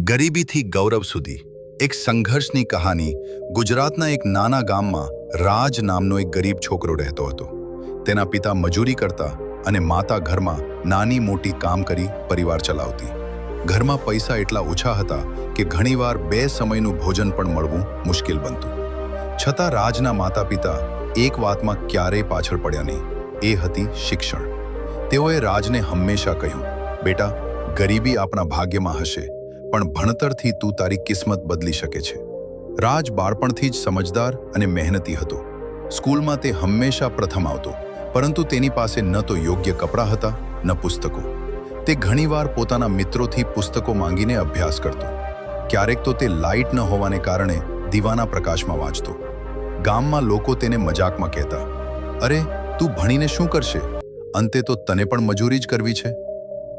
ગરીબીથી ગૌરવ સુધી એક સંઘર્ષની કહાની ગુજરાતના એક નાના ગામમાં રાજ નામનો એક ગરીબ છોકરો રહેતો હતો. તેના પિતા મજૂરી કરતા અને માતા ઘરમાં નાની મોટી કામ કરી પરિવાર ચલાવતી. ઘરમાં પૈસા એટલા ઓછા હતા કે ઘણીવાર 2 સમયનું ભોજન પણ મળવું મુશ્કેલ બનતું. છતાં રાજના માતા પિતા એક વાતમાં ક્યારેય પાછળ પડ્યા નહીં. એ હતી શિક્ષણ. તેઓએ રાજને હંમેશા કહ્યું, બેટા, ગરીબી આપણા ભાગ્યમાં હશે, પણ ભણતરથી તું તારી કિસ્મત બદલી શકે છે. રાજ બાળપણથી જ સમજદાર અને મહેનતી હતો. સ્કૂલમાં તે હંમેશા પ્રથમ આવતો, પરંતુ તેની પાસે ન તો યોગ્ય કપડાં હતા ન પુસ્તકો. તે ઘણીવાર પોતાના મિત્રોથી પુસ્તકો માંગીને અભ્યાસ કરતો. ક્યારેક તો તે લાઇટ ન હોવાને કારણે દીવાના પ્રકાશમાં વાંચતો. ગામમાં લોકો તેને મજાકમાં કહેતા, અરે, તું ભણીને શું કરશે? અંતે તો તને પણ મજૂરી જ કરવી છે.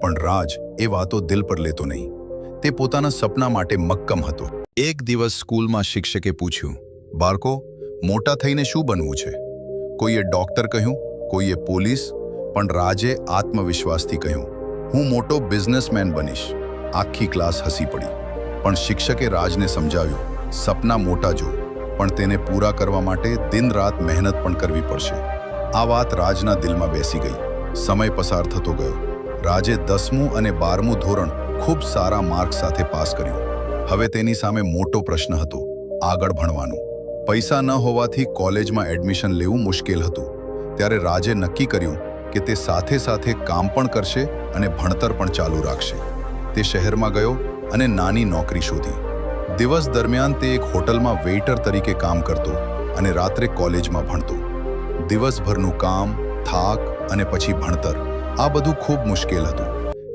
પણ રાજ એ વાતો દિલ પર લેતો નહીં. તે પોતાના સપના માટે મક્કમ હતો. એક દિવસ સ્કૂલમાં શિક્ષકે પૂછ્યું, બાળકો, મોટા થઈને શું બનવું છે? કોઈએ ડોક્ટર કહ્યું, કોઈએ પોલીસ, પણ રાજે આત્મવિશ્વાસથી કહ્યું, હું મોટો બિઝનેસમેન બનીશ. આખી ક્લાસ હસી પડી. પણ શિક્ષકે રાજને સમજાવ્યું, સપના મોટા જો, પણ તેને પૂરા કરવા માટે દિન રાત મહેનત પણ કરવી પડશે. આ વાત રાજના દિલમાં બેસી ગઈ. સમય પસાર થતો ગયો. રાજે 10મું અને 12મું ધોરણ ખૂબ સારા માર્ક સાથે પાસ કર્યું. હવે તેની સામે મોટો પ્રશ્ન હતો, આગળ ભણવાનું. પૈસા ન હોવાથી કોલેજમાં એડમિશન લેવું મુશ્કેલ હતું. ત્યારે રાજે નક્કી કર્યું કે તે સાથે સાથે કામ પણ કરશે અને ભણતર પણ ચાલુ રાખશે. તે શહેરમાં ગયો અને નાની નોકરી શોધી. દિવસ દરમિયાન તે એક હોટલમાં વેઇટર તરીકે કામ કરતો અને રાત્રે કોલેજમાં ભણતો. દિવસભરનું કામ, થાક અને પછી ભણતર, આ બધું ખૂબ મુશ્કેલ હતું.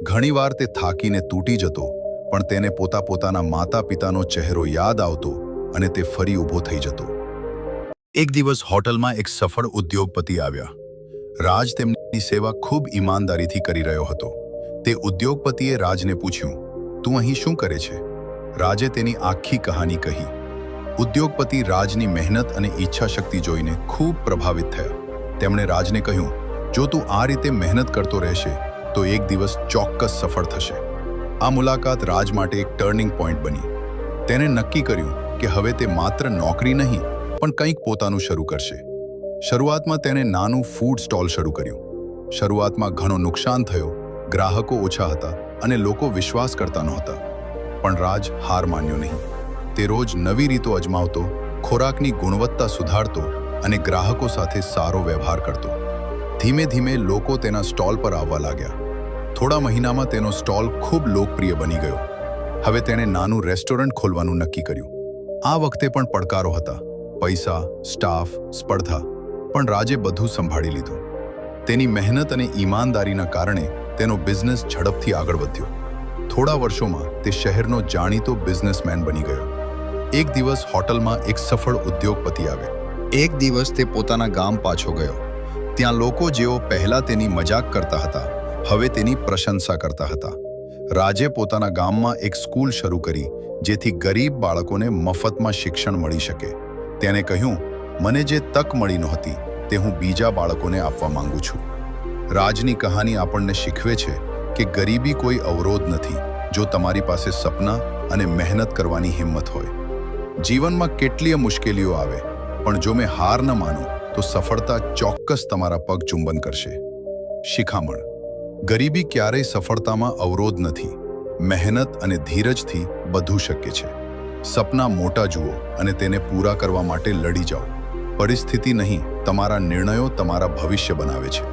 ઘણીવાર તે થાકીને તૂટી જતો, પણ તેને પોતાના માતા પિતાનો ચહેરો યાદ આવતો અને તે ફરી ઊભો થઈ જતો. એક દિવસ હોટલમાં એક સફળ ઉદ્યોગપતિ આવ્યા. રાજ તેમની સેવા ખૂબ ઈમાનદારીથી કરી રહ્યો હતો. તે ઉદ્યોગપતિએ રાજને પૂછ્યું, તું અહીં શું કરે છે? રાજે તેની આખી કહાની કહી. ઉદ્યોગપતિ રાજની મહેનત અને ઈચ્છાશક્તિ જોઈને ખૂબ પ્રભાવિત થયા. તેમણે રાજને કહ્યું, જો તું આ રીતે મહેનત કરતો રહેશે તો એક દિવસ ચોક્કસ સફળ થશે. આ મુલાકાત રાજ માટે એક ટર્નિંગ પોઈન્ટ બની. તેને નક્કી કર્યું કે હવે તે માત્ર નોકરી નહીં, પણ કંઈક પોતાનું શરૂ કરશે. શરૂઆતમાં તેને નાનું ફૂડ સ્ટોલ શરૂ કર્યું. શરૂઆતમાં ઘણો નુકસાન થયો. ગ્રાહકો ઓછા હતા અને લોકો વિશ્વાસ કરતા નહોતા. પણ રાજ હાર માન્યો નહીં. તે રોજ નવી રીતો અજમાવતો, ખોરાકની ગુણવત્તા સુધારતો અને ગ્રાહકો સાથે સારો વ્યવહાર કરતો. ધીમે ધીમે લોકો તેના સ્ટોલ પર આવવા લાગ્યા. થોડા મહિનામાં તેનો સ્ટોલ ખૂબ લોકપ્રિય બની ગયો. હવે તેણે નાનું રેસ્ટોરન્ટ ખોલવાનું નક્કી કર્યું. આ વખતે પણ પડકારો હતા, પૈસા, સ્ટાફ, સ્પર્ધા. પણ રાજે બધું સંભાળી લીધું. તેની મહેનત અને ઈમાનદારીના કારણે તેનો બિઝનેસ ઝડપથી આગળ વધ્યો. થોડા વર્ષોમાં તે શહેરનો જાણીતો બિઝનેસમેન બની ગયો. એક દિવસ હોટલમાં એક સફળ ઉદ્યોગપતિ આવ્યો. એક દિવસ તે પોતાના ગામ પાછો ગયો. ત્યાં લોકો જેઓ પહેલા તેની મજાક કરતા હતા, હવે તેની પ્રશંસા કરતા હતા. રાજે પોતાના ગામમાં એક સ્કૂલ શરૂ કરી, જેથી ગરીબ બાળકોને મફતમાં શિક્ષણ મળી શકે. તેણે કહ્યું, મને જે તક મળી નહોતી તે હું બીજા બાળકોને આપવા માંગુ છું. રાજની કહાની આપણને શીખવે છે કે ગરીબી કોઈ અવરોધ નથી, જો તમારી પાસે સપના અને મહેનત કરવાની હિંમત હોય. જીવનમાં કેટલીય મુશ્કેલીઓ આવે, પણ જો મેં હાર ન માનું તો સફળતા ચોક્કસ તમારા પગ ચુંબન કરશે. શિખામણ: ગરીબી ક્યારેય સફળતામાં અવરોધ નથી. મહેનત અને ધીરજથી બધું શક્ય છે. સપના મોટા જુઓ અને તેને પૂરા કરવા માટે લડી જાઓ. પરિસ્થિતિ નહીં, તમારા નિર્ણયો તમારા ભવિષ્ય બનાવે છે.